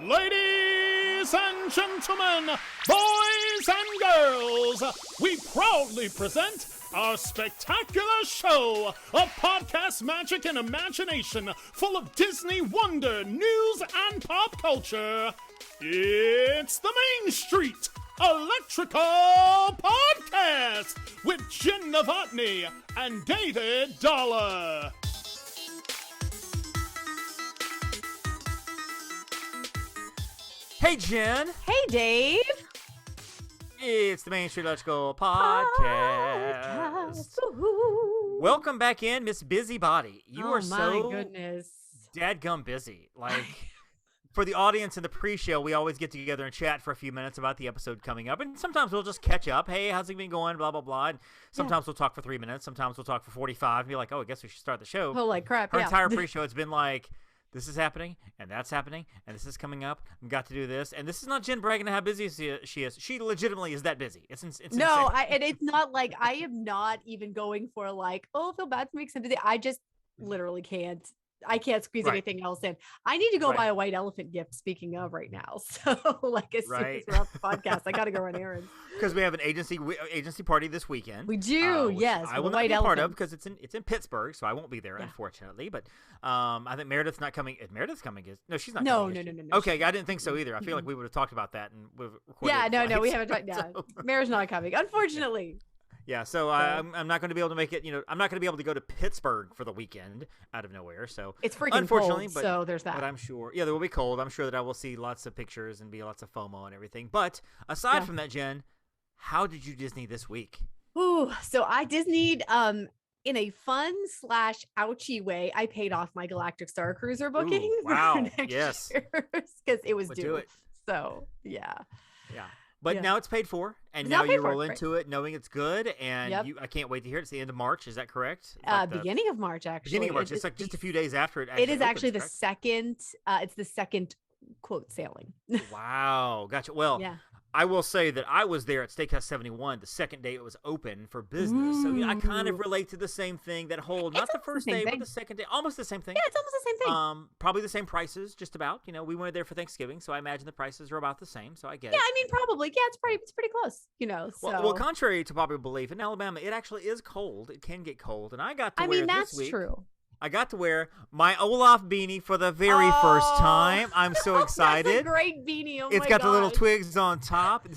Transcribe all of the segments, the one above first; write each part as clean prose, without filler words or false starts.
Ladies and gentlemen, boys and girls, we proudly present our spectacular show of podcast magic and imagination full of Disney wonder, news, and pop culture. It's the Main Street Electrical Podcast with Jenn Dave and David Dollar. Hey, Jen. Hey, Dave. It's the Main Street Electrical Podcast. Welcome back in, Miss Busybody. You are so goodness. dadgum busy. Like, for the audience in the pre-show, we always get together and chat for a few minutes about the episode coming up. And sometimes we'll just catch up. Hey, how's it been going? Blah, blah, blah. And sometimes we'll talk for 3 minutes. Sometimes we'll talk for 45 and be like, oh, I guess we should start the show. Holy crap, Her entire pre-show, it's been like, this is happening, and that's happening, and this is coming up. We've got to do this. And this is not Jen bragging how busy she is. She legitimately is that busy. It's insane. No, and it's not like I am not even going for like, oh, I feel bad for making some busy. I just literally can't. I can't squeeze anything else in. I need to go buy a white elephant gift, speaking of right now. So like as soon as we're off the podcast, I got to go run errands. Because we have an agency party this weekend. We do, yes. I will not be part of because it's in Pittsburgh, so I won't be there, unfortunately. But I think Meredith's not coming. Meredith's coming. No, she's not coming. No. Okay, I didn't think so either. I feel like we would have talked about that and we've recorded. No, we haven't talked. Yeah, Meredith's not coming, unfortunately. Yeah, so I'm not going to be able to make it. I'm not going to be able to go to Pittsburgh for the weekend out of nowhere. So it's freaking unfortunately, cold, so there's that. But I'm sure, there will be cold. I'm sure that I will see lots of pictures and be lots of FOMO and everything. But aside from that, Jen, how did you Disney this week? Ooh, so I Disneyed in a fun / ouchy way. I paid off my Galactic Star Cruiser booking. Wow! For next year, because it was due. So yeah. But now it's paid for, and now you roll into it knowing it's good, and I can't wait to hear it. It's the end of March. Is that correct? Beginning of March, actually. Beginning of March. It's like just a few days after it. It is actually the second. It's the second quote sailing. Wow, gotcha. Well, I will say that I was there at Steakhouse 71 the second day it was open for business. So I kind of relate to the same thing. That whole, not the first day, but the second day. Almost the same thing. Yeah, it's almost the same thing. Probably the same prices, just about. We went there for Thanksgiving, so I imagine the prices are about the same. So I get it. Yeah, I mean, probably. Yeah, it's pretty close, So. Well, contrary to popular belief, in Alabama, it actually is cold. It can get cold. And I got to wear this week. That's true. I got to wear my Olaf beanie for the very first time. I'm so excited. That's a great beanie. It's got the little twigs on top. And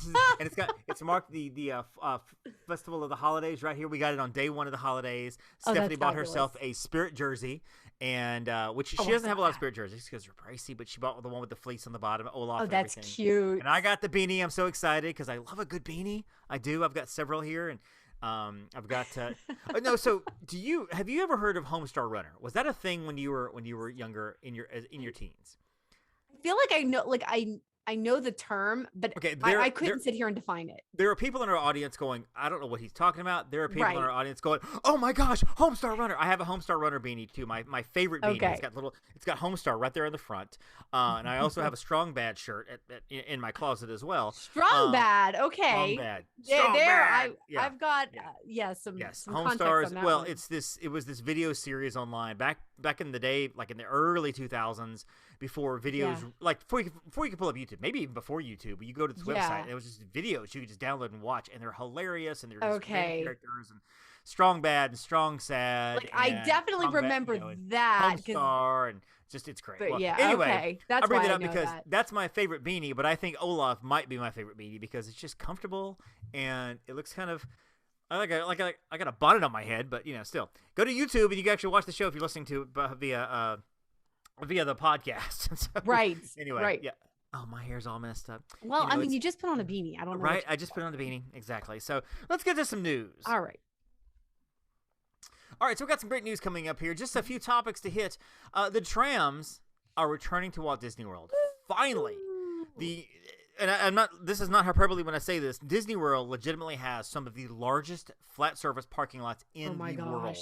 it's marked the Festival of the Holidays right here. We got it on day one of the holidays. Stephanie bought herself a Spirit jersey, and which she doesn't have a lot of Spirit jerseys because they're pricey, but she bought the one with the fleece on the bottom, Olaf. Oh, that's cute. And I got the beanie. I'm so excited because I love a good beanie. I do. I've got several here, and I've got no. So, have you ever heard of Homestar Runner? Was that a thing when you were younger in your teens? I feel like I know the term, but I couldn't sit here and define it. There are people in our audience going, I don't know what he's talking about. There are people in our audience going, oh my gosh, Homestar Runner. I have a Homestar Runner beanie too. My favorite beanie. Okay. It's got Homestar right there in the front. And I also have a Strong Bad shirt in my closet as well. Strong Bad. Okay. Strong Bad. I've got some Homestar on that well, one. it was this video series online back in the day, like in the early 2000s, before videos, like before you could pull up YouTube, maybe even before YouTube, you go to this website and it was just videos you could just download and watch, and they're hilarious, and they're just great characters, and Strong Bad and Strong Sad. Like, I definitely remember that. Homestar, and it's great. But well, anyway, that's I bring why it up I know because that. that's my favorite beanie, but I think Olaf might be my favorite beanie because it's just comfortable and it looks kind of. I got a bonnet on my head, but still. Go to YouTube and you can actually watch the show if you're listening to it via the podcast. So, right. Anyway. Right. Yeah. Oh, my hair's all messed up. Well, you just put on a beanie. I don't know. Right. I just put on a beanie. Exactly. So let's get to some news. All right. So we've got some great news coming up here. Just a few topics to hit. The trams are returning to Walt Disney World. Finally. This is not hyperbole when I say this. Disney World legitimately has some of the largest flat surface parking lots in the world.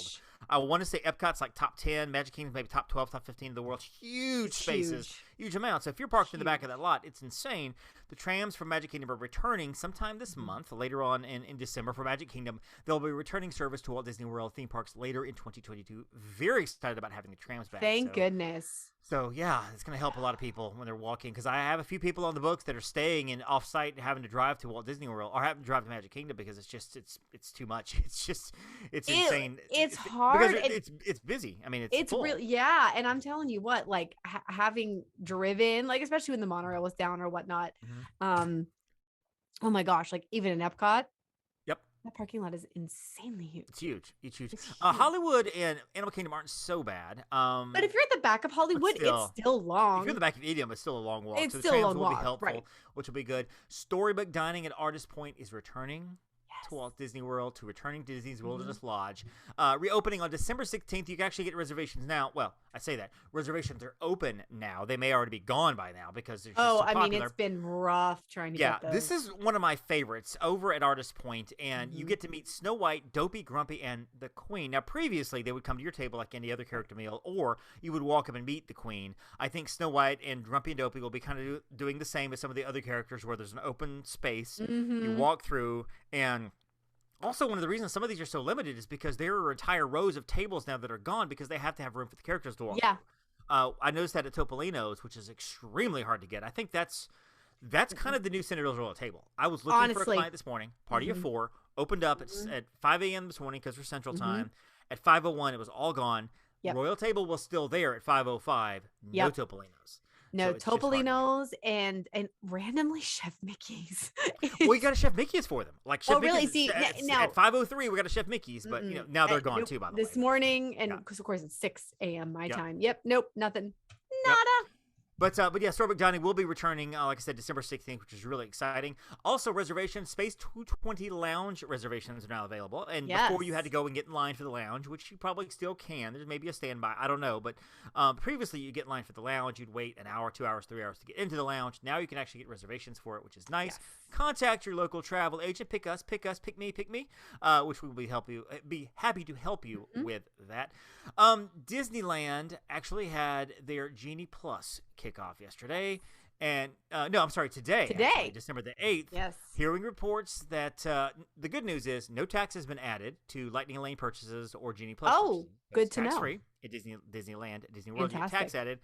I want to say Epcot's like top 10, Magic Kingdom's maybe top 12, top 15 in the world. Huge spaces, huge amounts. So if you're parked in the back of that lot, it's insane. The trams from Magic Kingdom are returning sometime this month, later on in December for Magic Kingdom. They'll be returning service to Walt Disney World theme parks later in 2022. Very excited about having the trams back. Thank goodness. So yeah, it's going to help a lot of people when they're walking, because I have a few people on the books that are staying in off-site and having to drive to Walt Disney World or having to drive to Magic Kingdom because it's too much. It's insane. It's hard. Because it's busy. I mean, it's full. Really, yeah. And I'm telling you what, like having driven, like especially when the monorail was down or whatnot. Oh my gosh, like even in Epcot. That parking lot is insanely huge. It's huge. It's huge. Hollywood and Animal Kingdom aren't so bad. But if you're at the back of Hollywood, it's still long. If you're in the back of Medium, it's still a long walk. It's so still a long walk. Will be helpful, right. Which will be good. Storybook dining at Artist Point is returning to Walt Disney World, returning to Disney's Wilderness Lodge. Reopening on December 16th. You can actually get reservations now. Well, I say that. Reservations are open now. They may already be gone by now because they're just so popular. I mean, it's been rough trying to get those. This is one of my favorites over at Artist Point, and you get to meet Snow White, Dopey, Grumpy, and the Queen. Now, previously, they would come to your table like any other character meal, or you would walk up and meet the Queen. I think Snow White and Grumpy and Dopey will be kind of doing the same as some of the other characters where there's an open space. You walk through, and also, one of the reasons some of these are so limited is because there are entire rows of tables now that are gone because they have to have room for the characters to walk through. I noticed that at Topolino's, which is extremely hard to get. I think that's kind of the new Cinderella's Royal table. I was looking for a client this morning, party of 4, opened up at 5 a.m. this morning because we're Central Time. At 5:01, it was all gone. Royal table was still there at 5:05. No Topolino's. No, so Topolino's and randomly Chef Mickey's. We got a Chef Mickey's for them. Like Chef really? Mickey's See, now at 5:03, we got a Chef Mickey's, but now they're gone too. By the way, this morning, and because of course it's 6 a.m. my time. Nope, nothing, nada. But yeah, Storybook Dining will be returning, like I said, December 16th, which is really exciting. Also, reservations, Space 220 Lounge reservations are now available. And before you had to go and get in line for the lounge, which you probably still can. There's maybe a standby. I don't know. But previously, you get in line for the lounge. You'd wait an hour, 2 hours, 3 hours to get into the lounge. Now you can actually get reservations for it, which is nice. Contact your local travel agent. Pick me, which we will be happy to help you with that. Disneyland actually had their Genie Plus kickoff yesterday, and today. Actually, December the 8th. Yes. Hearing reports that the good news is no tax has been added to Lightning Lane purchases or Genie Plus. Oh, good to know. Tax-free at Disneyland, at Disney World. Tax added.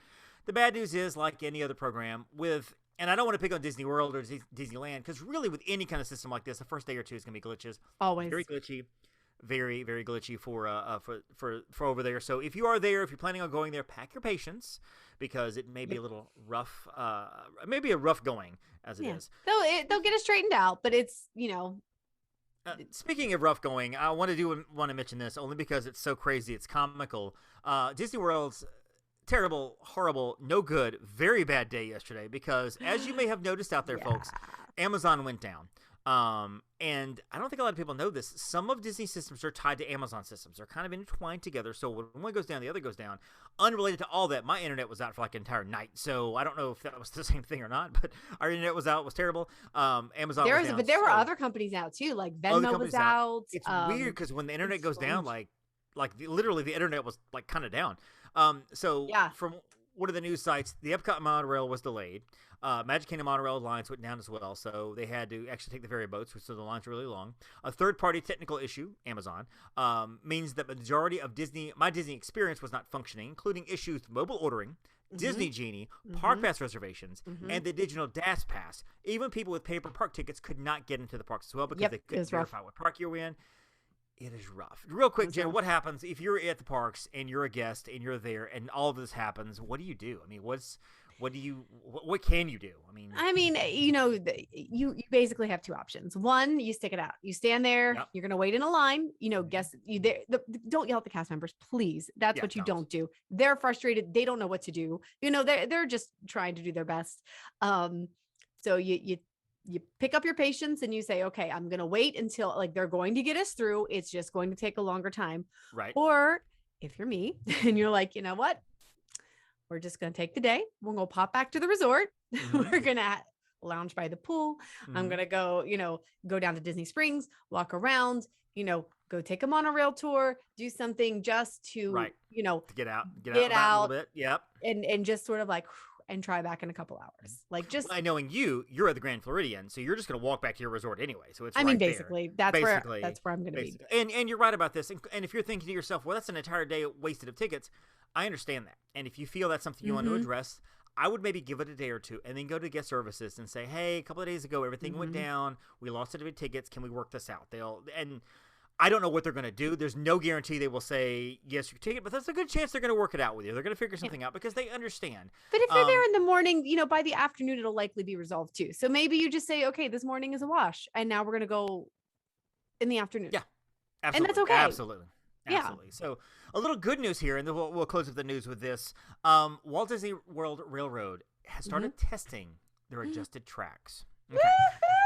The bad news is, like any other program, and I don't want to pick on Disney World or Disneyland, because really with any kind of system like this, the first day or two is going to be glitches. Always. Very glitchy. Very, very glitchy for over there. So if you are there, if you're planning on going there, pack your patience, because it may be a little rough. Maybe a rough going as it is. They'll get it straightened out, but it's Speaking of rough going, I want to mention this only because it's so crazy. It's comical. Disney World's terrible, horrible, no good, very bad day yesterday, because as you may have noticed out there, folks, Amazon went down. And I don't think a lot of people know this. Some of Disney systems are tied to Amazon systems. They're kind of intertwined together. So when one goes down, the other goes down. Unrelated to all that, my internet was out for like an entire night. So I don't know if that was the same thing or not, but our internet was out. It was terrible. Amazon was down. But there were other companies out too. Like Venmo was out. It's weird because when the internet goes down, like literally the internet was like kind of down. From one of the news sites, the Epcot monorail was delayed. Magic Kingdom monorail lines went down as well, so they had to actually take the ferry boats, so the lines were really long. A third-party technical issue, Amazon, means that the majority of my Disney experience was not functioning, including issues with mobile ordering, Disney Genie, Park Pass reservations, and the digital Dash Pass. Even people with paper park tickets could not get into the parks as well because they couldn't verify what park you're in. It is rough. Real quick, Jen, what happens if you're at the parks and you're a guest and you're there and all of this happens? What do you do? I mean, what can you do? You basically have two options. One, you stick it out. You stand there. Yep. You're going to wait in a line. Guess you there. Don't yell at the cast members, please. That's what you don't do. They're frustrated. They don't know what to do. They're just trying to do their best. So you pick up your patience and you say, okay, I'm going to wait until they're going to get us through. It's just going to take a longer time. Right. Or if you're me and you're like, you know what? We're just going to take the day. We're going to pop back to the resort. We're going to lounge by the pool. I'm going to go down to Disney Springs, walk around, go take them on a rail tour, do something just to, you know, to get out a little bit. Yep. And just sort of like, and try back in a couple hours. Like just knowing you're at the Grand Floridian, so you're just going to walk back to your resort anyway. So it's basically that's where I'm going to be. And you're right about this. And if you're thinking to yourself, well, that's an entire day wasted of tickets, I understand that. And if you feel that's something you want to address, I would maybe give it a day or two and then go to guest services and say, hey, a couple of days ago, everything went down. We lost a bit tickets. Can we work this out? And I don't know what they're going to do. There's no guarantee they will say, yes, you can take it, but there's a good chance they're going to work it out with you. They're going to figure something out because they understand. But if you're there in the morning, you know, by the afternoon, it'll likely be resolved too. So maybe you just say, okay, this morning is a wash and now we're going to go in the afternoon. Yeah, absolutely. And that's okay. Absolutely. So a little good news here, and then we'll close with the news with this. Walt Disney World Railroad has started testing their adjusted tracks. Okay.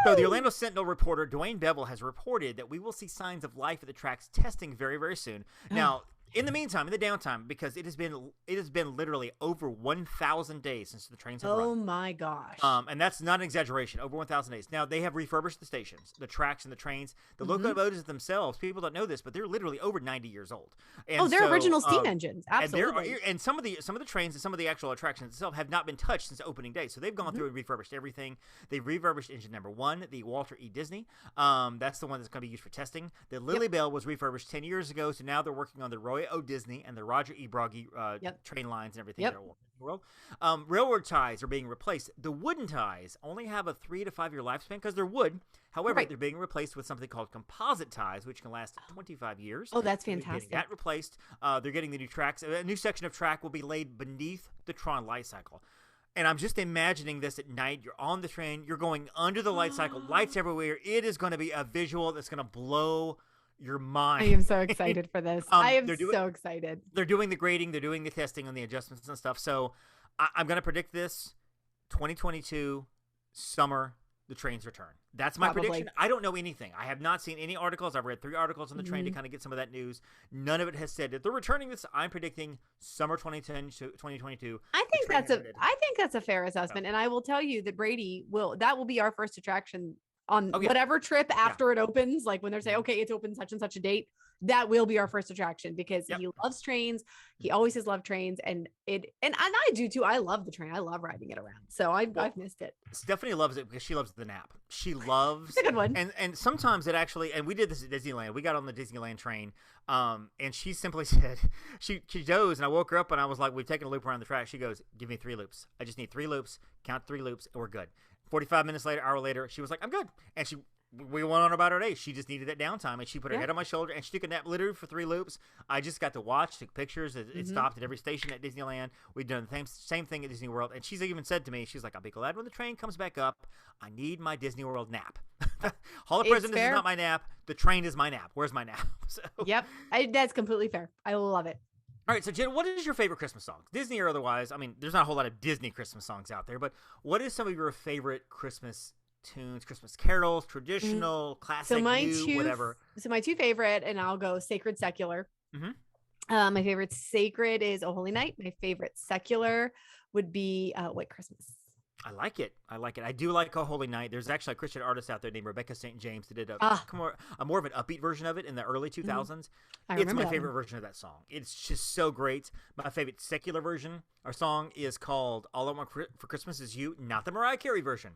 So the Orlando Sentinel reporter Dwayne Bevel has reported that we will see signs of life at the tracks testing very, very soon. Now, in the meantime, in the downtime, because it has been literally over 1,000 days since the trains have run. Oh my gosh! And that's not an exaggeration. Over 1,000 days. Now they have refurbished the stations, the tracks, and the trains. The locomotives themselves, people don't know this, but they're literally over 90 years old. And they're original steam engines. Absolutely. And some of the trains and some of the actual attractions itself have not been touched since opening day. So they've gone through and refurbished everything. They've refurbished engine number 1, the Walter E. Disney. That's the one that's going to be used for testing. The Lily Bell was refurbished 10 years ago, so now they're working on the Roy O. Disney and the Roger E. Broggie train lines and everything that are working in the world. Railroad ties are being replaced. The wooden ties only have a 3 to 5 year lifespan because they're wood. However, they're being replaced with something called composite ties, which can last 25 years. Oh, that's fantastic. That replaced. They're getting the new tracks. A new section of track will be laid beneath the Tron light cycle. And I'm just imagining this at night. You're on the train. You're going under the light cycle. Lights everywhere. It is going to be a visual that's going to blow your mind. I am so excited for this. I am so excited. They're doing the grading. They're doing the testing and the adjustments and stuff. So I'm going to predict this 2022 summer, the trains return. That's my prediction. I don't know anything. I have not seen any articles. I've read 3 articles on the train to kind of get some of that news. None of it has said that they're returning this. I'm predicting summer 2010 to 2022. I think that's a fair assessment. And I will tell you that Brady that will be our first attraction on whatever trip after it opens, like when they're saying, okay, it's open such and such a date, that will be our first attraction because he loves trains. He always has loved trains and I do too. I love the train. I love riding it around. So I've missed it. Stephanie loves it because she loves the nap. She loves a good one. And sometimes it actually, and we did this at Disneyland. We got on the Disneyland train and she simply said, she dozed and I woke her up and I was like, we've taken a loop around the track. She goes, give me 3 loops. I just need 3 loops, count 3 loops and we're good. 45 minutes later, hour later, she was like, I'm good. And we went on about our day. She just needed that downtime, and she put her head on my shoulder, and she took a nap literally for 3 loops. I just got to watch, took pictures. It stopped at every station at Disneyland. We've done the same thing at Disney World, and she's even said to me, she's like, I'll be glad when the train comes back up. I need my Disney World nap. Hall of Presidents is not my nap. The train is my nap. Where's my nap? So. Yep, that's completely fair. I love it. All right, so Jen, what is your favorite Christmas song? Disney or otherwise? I mean, there's not a whole lot of Disney Christmas songs out there, but what is some of your favorite Christmas tunes, Christmas carols, traditional, classic, whatever? So my 2 favorite, and I'll go sacred, secular. My favorite sacred is "O Holy Night." My favorite secular would be "White Christmas." I like it. I do like "O Holy Night." There's actually a Christian artist out there named Rebecca St. James that did a more of an upbeat version of it in the early 2000s. It's my favorite version of that song. It's just so great. My favorite secular version or song is called "All I Want for Christmas Is You," not the Mariah Carey version.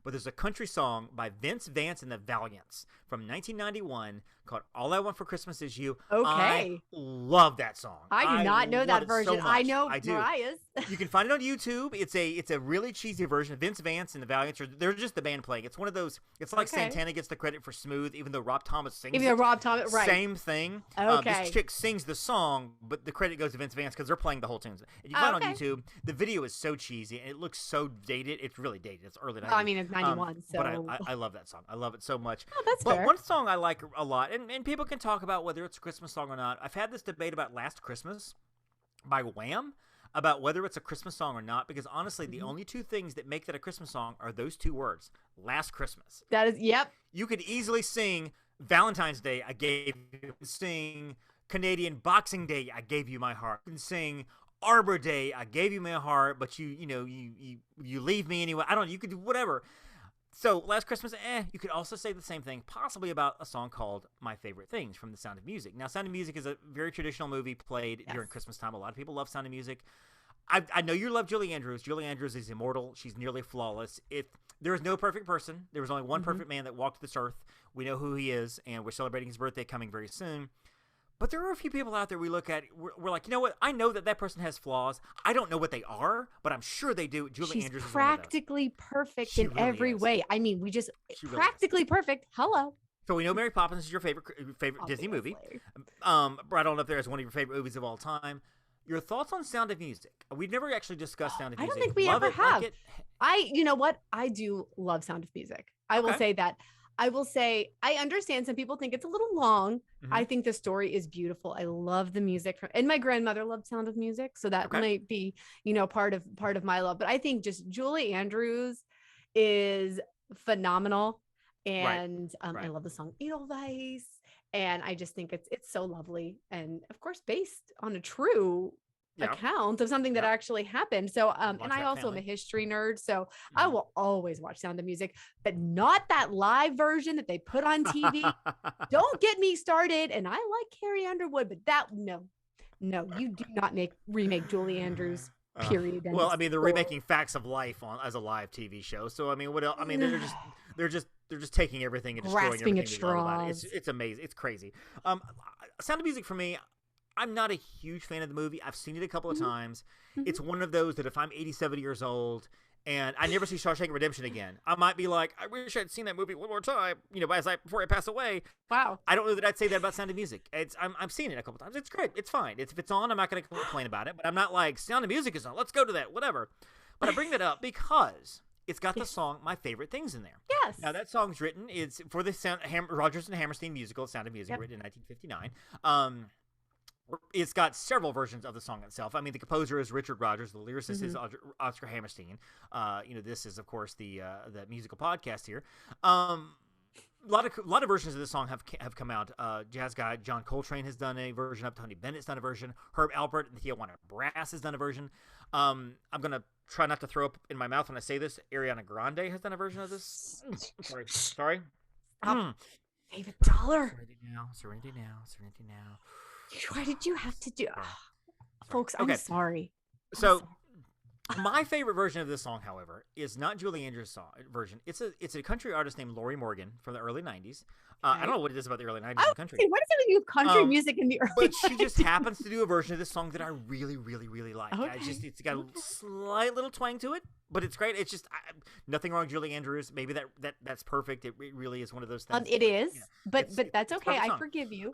But there's a country song by Vince Vance and the Valiants from 1991 called "All I Want for Christmas Is You." Okay. I love that song. I do not know that version. So I know Mariah's. You can find it on YouTube. It's a really cheesy version. Vince Vance and the Valiants they're just the band playing. It's one of those. It's like Santana gets the credit for "Smooth," even though Rob Thomas sings. Even though Rob Thomas, right? Same thing. Okay. This chick sings the song, but the credit goes to Vince Vance because they're playing the whole tunes. And you find it on YouTube. The video is so cheesy and it looks so dated. It's really dated. It's early 90s. Well, I mean, it's 91. So. But I love that song. I love it so much. Oh, that's fair. One song I like a lot, and people can talk about whether it's a Christmas song or not. I've had this debate about "Last Christmas" by Wham, about whether it's a Christmas song or not, because honestly, the only 2 things that make that a Christmas song are those 2 words, "Last Christmas." That is, yep. You could easily sing Valentine's Day, I gave you, sing Canadian Boxing Day, I gave you my heart, and sing Arbor Day, I gave you my heart, but you leave me anyway. You could do whatever. So, Last Christmas, you could also say the same thing, possibly about a song called My Favorite Things from The Sound of Music. Now, Sound of Music is a very traditional movie played during Christmas time. A lot of people love Sound of Music. I know you love Julie Andrews. Julie Andrews is immortal. She's nearly flawless. If there is no perfect person, there was only one perfect man that walked this earth. We know who he is, and we're celebrating his birthday coming very soon. But there are a few people out there we look at, we're like, you know what? I know that person has flaws. I don't know what they are, but I'm sure they do. Julie Andrews is practically perfect in every way. I mean, practically perfect. Hello. So we know Mary Poppins is your favorite Disney movie. I don't know if there's one of your favorite movies of all time. Your thoughts on Sound of Music? We've never actually discussed Sound of Music. I don't think we ever have. You know what? I do love Sound of Music. I will say that. I will say, I understand some people think it's a little long. I think the story is beautiful. I love the music and my grandmother loved Sound of Music. So that might be, part of my love, but I think just Julie Andrews is phenomenal. And I love the song Edelweiss. And I just think it's so lovely. And of course, based on a true account of something that actually happened. So, and I also am a history nerd. So I will always watch Sound of Music, but not that live version that they put on TV. Don't get me started. And I like Carrie Underwood, but no, you do not remake Julie Andrews. Period. Well, I mean, they're remaking Facts of Life as a live TV show. So I mean, what else? I mean, they're just taking everything and destroying grasping everything at straws. It's amazing. It's crazy. Sound of Music for me, I'm not a huge fan of the movie. I've seen it a couple of times. It's one of those that if I'm 87 years old and I never see Shawshank Redemption again, I might be like, I wish I'd seen that movie one more time, before I pass away. Wow. I don't know that I'd say that about Sound of Music. I've seen it a couple times. It's great. It's fine. If it's on, I'm not going to complain about it, but I'm not like, Sound of Music is on. Let's go to that, whatever. But I bring that up because it's got the song My Favorite Things in there. Yes. Now, that song's written, it's for the Rodgers and Hammerstein musical, Sound of Music, written in 1959. It's got several versions of the song itself. I mean, the composer is Richard Rodgers. The lyricist is Oscar Hammerstein. This is, of course, the musical podcast here. A lot of versions of this song have come out. Jazz guy John Coltrane has done a version of. Tony Bennett's done a version. Herb Alpert and the Tijuana Brass has done a version. I'm gonna try not to throw up in my mouth when I say this. Ariana Grande has done a version of this. Sorry. David Dollar. Serenity now. Why did you have to do? Folks, I'm sorry. My favorite version of this song, however, is not Julie Andrews' version. It's a country artist named Lori Morgan from the early 90s. I don't know what it is about the early 90s in country. What does it do with country music in the early 90s? But she just happens to do a version of this song that I really, really, really like. Okay. It's got a slight little twang to it, but it's great. It's just nothing wrong with Julie Andrews. Maybe that's perfect. It really is one of those things. It is, but that's okay. I forgive you.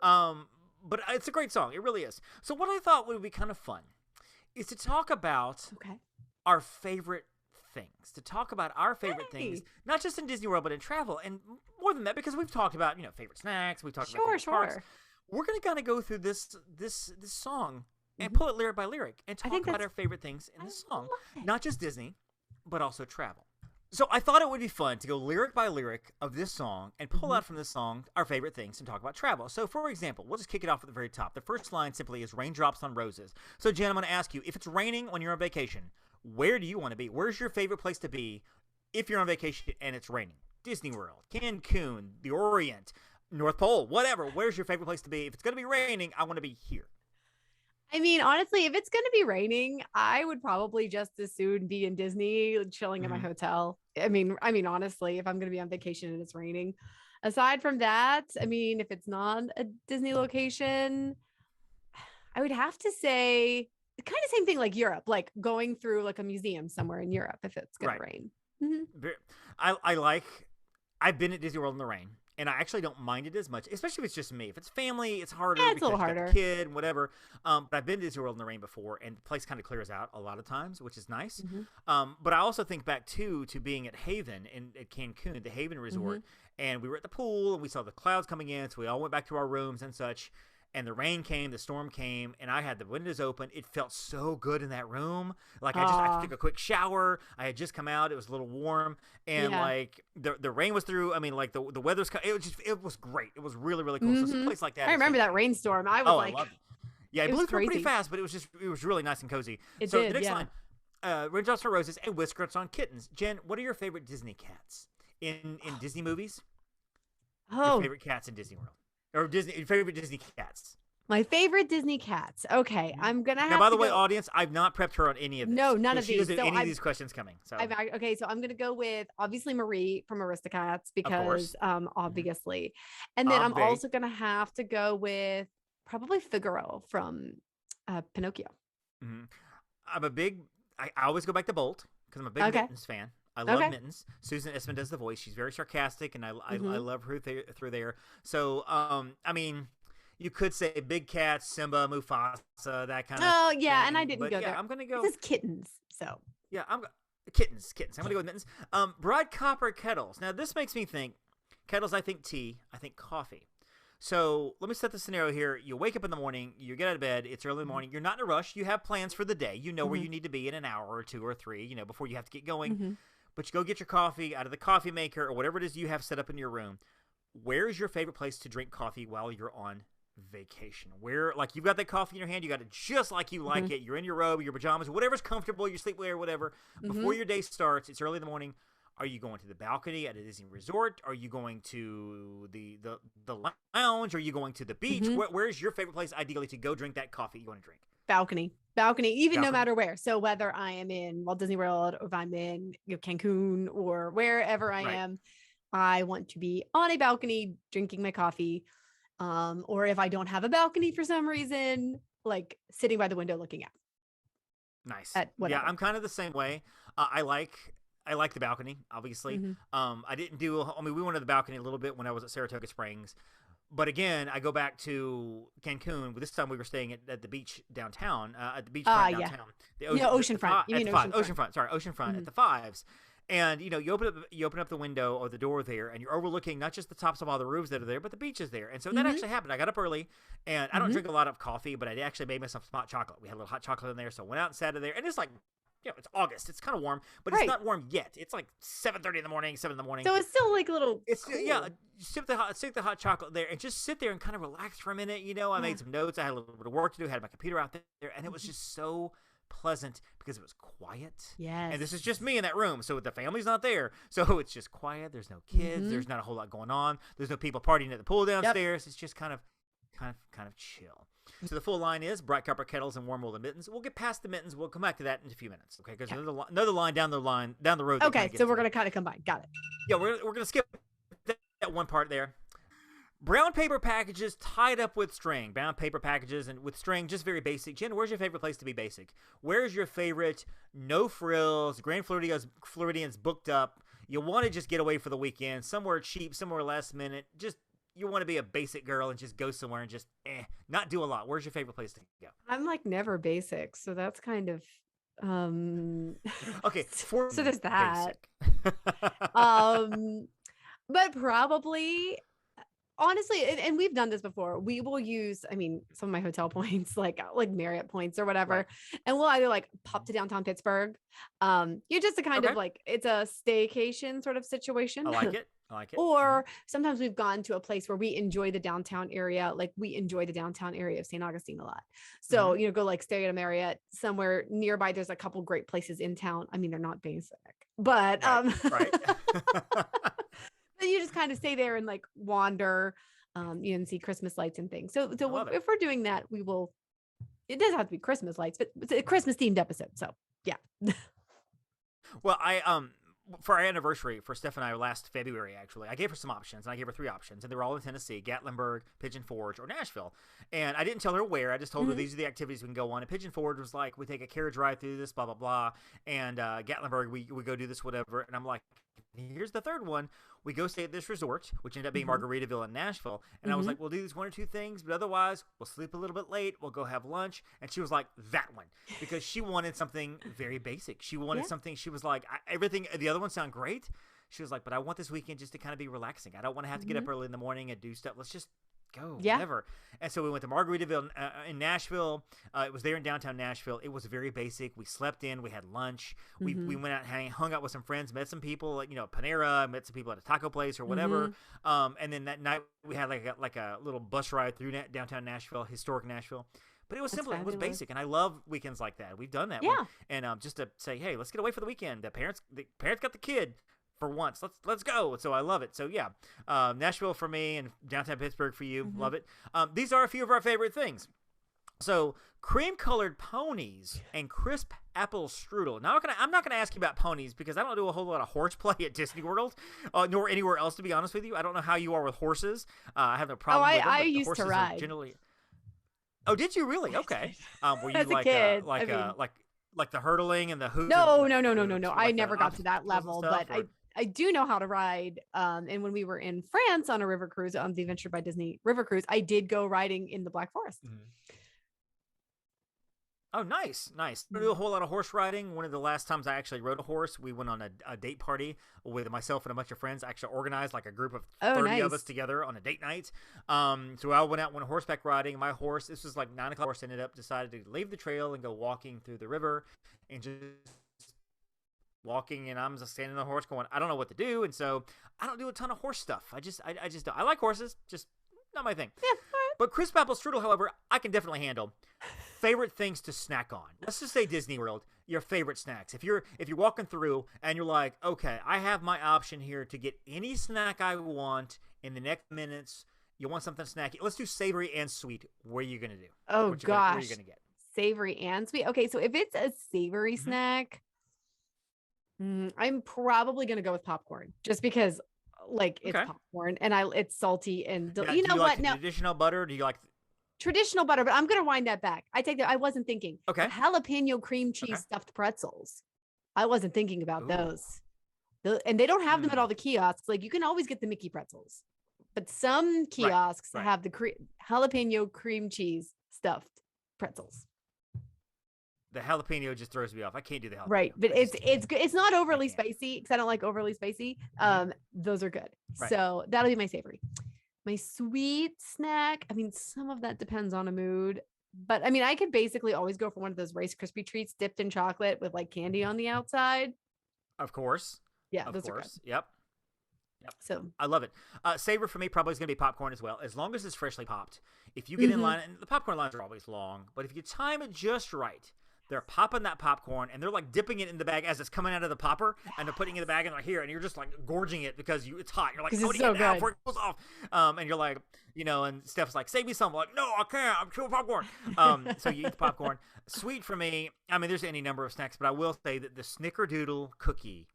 But it's a great song. It really is. So what I thought would be kind of fun is to talk about our favorite things, things, not just in Disney World, but in travel. And more than that, because we've talked about, favorite snacks. We've talked about favorite parks. We're going to kind of go through this song and pull it lyric by lyric and talk about our favorite things in this song. Not just Disney, but also travel. So I thought it would be fun to go lyric by lyric of this song and pull out from this song our favorite things and talk about travel. So, for example, we'll just kick it off at the very top. The first line simply is raindrops on roses. So, Jen, I'm going to ask you, if it's raining when you're on vacation, where do you want to be? Where's your favorite place to be if you're on vacation and it's raining? Disney World, Cancun, the Orient, North Pole, whatever. Where's your favorite place to be? If it's going to be raining, I want to be here. I mean, honestly, if it's going to be raining, I would probably just as soon be in Disney, chilling in my hotel. I mean, honestly, if I'm going to be on vacation and it's raining. Aside from that, I mean, if it's not a Disney location, I would have to say kind of same thing like Europe, like going through like a museum somewhere in Europe if it's going to rain. I've been at Disney World in the rain. And I actually don't mind it as much, especially if it's just me. If it's family, it's harder. Yeah, it's a little harder. A kid and whatever. But I've been to Disney World in the rain before, and the place kind of clears out a lot of times, which is nice. But I also think back, to being at Haven at Cancun, the Haven Resort. And we were at the pool, and we saw the clouds coming in, so we all went back to our rooms and such. And the rain came, the storm came, and I had the windows open. It felt so good in that room. Like I took a quick shower. I had just come out. It was a little warm, and like the rain was through. I mean, like the weather's. It was great. It was really, really cool. So some place like that. I remember that rainstorm. I was like, I loved it. Yeah, it blew through pretty fast, but it was really nice and cozy. The next line, raindrops on roses and whiskers on kittens. Jen, what are your favorite Disney cats? in Disney movies. Oh, Your favorite cats in Disney World, or your favorite Disney cats. my favorite Disney cats. Okay, I'm gonna have. Now, by the to way, go... audience, I've not prepped her on any of this. No, none of she these. doesn't So have any of these questions coming. So okay, so I'm gonna go with obviously Marie from Aristocats because obviously, and then I'm also gonna have to go with probably Figaro from Pinocchio. Mm-hmm. I always go back to Bolt because I'm a big Mittens fan. I love Mittens. Susan Essman does the voice. She's very sarcastic, and I love her through there. So, I mean, you could say Big Cat, Simba, Mufasa, that kind of. Oh yeah, thing. and I didn't go yeah, there. I'm gonna go. This is kittens, so. Yeah, kittens. I'm gonna go with Mittens. Broad copper kettles. Now this makes me think kettles. I think tea. I think coffee. So let me set the scenario here. You wake up in the morning, you get out of bed, it's early in the morning, you're not in a rush, you have plans for the day, you know where you need to be in an hour or 2 or 3, before you have to get going. But you go get your coffee out of the coffee maker or whatever it is you have set up in your room. Where is your favorite place to drink coffee while you're on vacation? Where, like, you've got that coffee in your hand, you got it just like you like it, you're in your robe, your pajamas, whatever's comfortable, your sleepwear, whatever. Before your day starts, it's early in the morning. Are you going to the balcony at a Disney resort? Are you going to the lounge? Are you going to the beach? Where's your favorite place ideally to go drink that coffee you want to drink? Balcony, even no matter where. So whether I am in Walt Disney World or if I'm in Cancun or wherever I am, I want to be on a balcony drinking my coffee. Or if I don't have a balcony for some reason, like sitting by the window looking out. Nice. Yeah, I'm kind of the same way. I like the balcony, obviously. I didn't do. I mean, we went to the balcony a little bit when I was at Saratoga Springs, but again, I go back to Cancun. This time we were staying at the beach downtown. At the beach downtown. The oceanfront. You mean oceanfront? Sorry, oceanfront at the Fives. And you open up the window or the door there, and you're overlooking not just the tops of all the roofs that are there, but the beach is there. And so that actually happened. I got up early, and I don't drink a lot of coffee, but I actually made myself some hot chocolate. We had a little hot chocolate in there, so I went out and sat in there, and it's like. It's August. It's kind of warm, but it's not warm yet. It's like 7:30 in the morning, 7 in the morning. So it's still like a little. It's cool. Sip the hot chocolate there, and just sit there and kind of relax for a minute. I made some notes. I had a little bit of work to do. I had my computer out there, and it was just so pleasant because it was quiet. Yes. And this is just me in that room, so the family's not there, so it's just quiet. There's no kids. There's not a whole lot going on. There's no people partying at the pool downstairs. It's just kind of chill. So the full line is bright copper kettles and warm woolen mittens. We'll get past the mittens. We'll come back to that in a few minutes, okay? Because another line down the road. Okay, so we're gonna kind of combine. Got it. Yeah, we're gonna skip that one part there. Brown paper packages tied up with string. Brown paper packages and with string, just very basic. Jen, where's your favorite place to be basic? Where's your favorite no frills, Grand Floridians booked up? You want to just get away for the weekend, somewhere cheap, somewhere last minute, just. You want to be a basic girl and just go somewhere and just not do a lot. Where's your favorite place to go? I'm like never basic, so that's kind of okay. So there's that. But probably honestly, and we've done this before. We will use, some of my hotel points, like Marriott points or whatever, and we'll either like pop to downtown Pittsburgh. You're just a kind of like it's a staycation sort of situation. I like it. Or sometimes we've gone to a place where we enjoy the downtown area. Like we enjoy the downtown area of St. Augustine a lot. So, go like stay at a Marriott somewhere nearby. There's a couple great places in town. They're not basic, but, right. Then you just kind of stay there and like wander, and see Christmas lights and things. So if we're doing that, it doesn't have to be Christmas lights, but it's a Christmas themed episode. So yeah. Well, for our anniversary, for Steph and I last February, actually, I gave her some options, and I gave her 3 options, and they were all in Tennessee: Gatlinburg, Pigeon Forge, or Nashville. And I didn't tell her where. I just told her these are the activities we can go on. And Pigeon Forge was like, we take a carriage ride through this, blah, blah, blah. And Gatlinburg, we go do this, whatever. And I'm like, here's the third one. We go stay at this resort, which ended up being Margaritaville in Nashville. And I was like, we'll do these 1 or 2 things, but otherwise we'll sleep a little bit late. We'll go have lunch. And she was like, that one, because she wanted something very basic. She wanted something. She was like, everything. The other ones sound great. She was like, but I want this weekend just to kind of be relaxing. I don't want to have to get up early in the morning and do stuff. Let's just go, whatever. And so we went to Margaritaville in Nashville. It was there in downtown Nashville. It was very basic. We slept in. We had lunch. We went out and hung out with some friends, met some people, like, Panera, met some people at a taco place or whatever. And then that night we had like a little bus ride through downtown Nashville, historic Nashville. But it was simple. It was basic, and I love weekends like that. We've done that. Yeah. And just to say, hey, let's get away for the weekend. The parents got the kid. for once. Let's go. So I love it. So yeah, Nashville for me and downtown Pittsburgh for you. Love it. These are a few of our favorite things. So cream-colored ponies and crisp apple strudel. Now I'm not gonna ask you about ponies because I don't do a whole lot of horseplay at Disney World, nor anywhere else. To be honest with you, I don't know how you are with horses. I have no problem. With them, I used to ride. Generally... Oh, did you really? Okay. Were you As a kid, like the hurdling and the hoops? No. I never got to that level, but I do know how to ride. And when we were in France on a river cruise, on the Adventure by Disney river cruise, I did go riding in the Black Forest. Oh, nice. I do a whole lot of horse riding. One of the last times I actually rode a horse, we went on a date party with myself and a bunch of friends. I actually organized like a group of 30 of us together on a date night. So I went horseback riding. My horse, this was like 9 o'clock, horse decided to leave the trail and go walking through the river and just walking. And I'm just standing on the horse going, I don't know what to do. And so I don't do a ton of horse stuff. I just don't. I like horses, just not my thing. Yeah, But crisp apple strudel, however, I can definitely handle. Favorite things to snack on. Let's just say Disney World, your favorite snacks. If you're walking through and you're like, okay, I have my option here to get any snack I want in the next minutes. You want something snacky? Let's do savory and sweet. What are you gonna do? Oh gosh, what are you gonna get? Savory and sweet. Okay, so if it's a savory snack, I'm probably gonna go with popcorn, just because like it's popcorn and it's salty and you know what? Like traditional butter? Do you like? Traditional butter, but I'm going to wind that back. I take that. I wasn't thinking. Okay. Jalapeno cream cheese stuffed pretzels. I wasn't thinking about those. And they don't have them at all the kiosks. Like you can always get the Mickey pretzels, but some kiosks have the jalapeno cream cheese stuffed pretzels. The jalapeno just throws me off. I can't do the jalapeno. Right, but it's good. It's not overly spicy because I don't like overly spicy. Those are good. Right. So that'll be my savory. My sweet snack, I mean, some of that depends on a mood, but I mean, I could basically always go for one of those Rice Krispie treats dipped in chocolate with like candy on the outside. Of course. Yeah, those are good. Yep. So I love it. Savor for me probably is going to be popcorn as well, as long as it's freshly popped. If you get in line, and the popcorn lines are always long, but if you time it just right, they're popping that popcorn and they're like dipping it in the bag as it's coming out of the popper, and they're putting it in the bag and they're here, and you're just like gorging it because it's hot. You're like, oh, so now before it goes off. And you're like, and Steph's like, save me some. I'm like, no, I can't. I'm chewing popcorn. So you eat the popcorn. Sweet for me, I mean, there's any number of snacks, but I will say that the Snickerdoodle cookie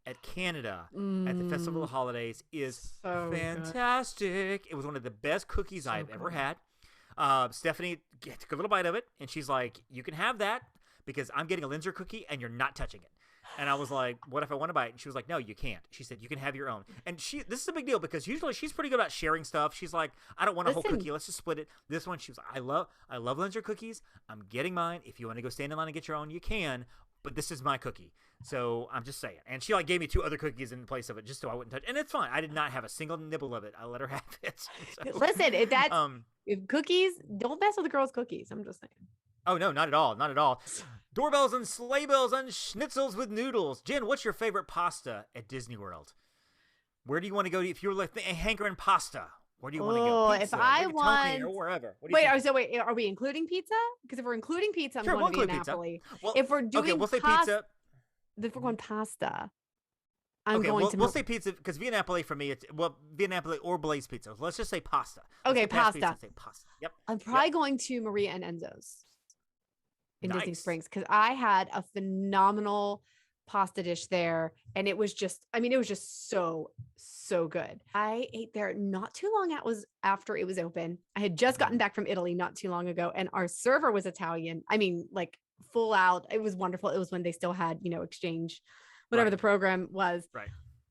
at Canada at the Festival of the Holidays is so fantastic. Good. It was one of the best cookies I've ever had. Stephanie took a little bite of it, and she's like, you can have that, because I'm getting a Linzer cookie and you're not touching it. And I was like, what if I want to buy it? And she was like, no, you can't. She said, you can have your own. And this is a big deal because usually she's pretty good about sharing stuff. She's like, I don't want a whole cookie. Let's just split it. This one, she was like, I love Linzer cookies. I'm getting mine. If you want to go stand in line and get your own, you can. But this is my cookie. So I'm just saying. And she like gave me 2 other cookies in place of it just so I wouldn't touch. And it's fine. I did not have a single nibble of it. I let her have it. So, listen, if cookies, don't mess with the girls' cookies. I'm just saying. Oh, no, not at all. Not at all. Doorbells and sleigh bells and schnitzels with noodles. Jen, what's your favorite pasta at Disney World? Where do you want to go if you're like hankering pasta? Where do you want to go? Pizza, if I want, or wherever. Wait, are we including pizza? Because if we're including pizza, I'm going to be in Napoli. Well, if we're doing we'll say pizza. If we're going pasta, we'll say pizza because Via Napoli for me, Via Napoli or Blaze Pizza. Let's just say pasta. Okay, pasta. Pizza, say pasta. Yep. I'm probably going to Maria and Enzo's in Disney Springs because I had a phenomenal pasta dish there, and it was just so good. I ate there not too long after it was open. I had just gotten back from Italy not too long ago, and our server was Italian. I mean, like full out. It was wonderful. It was when they still had, exchange, whatever the program was. Right.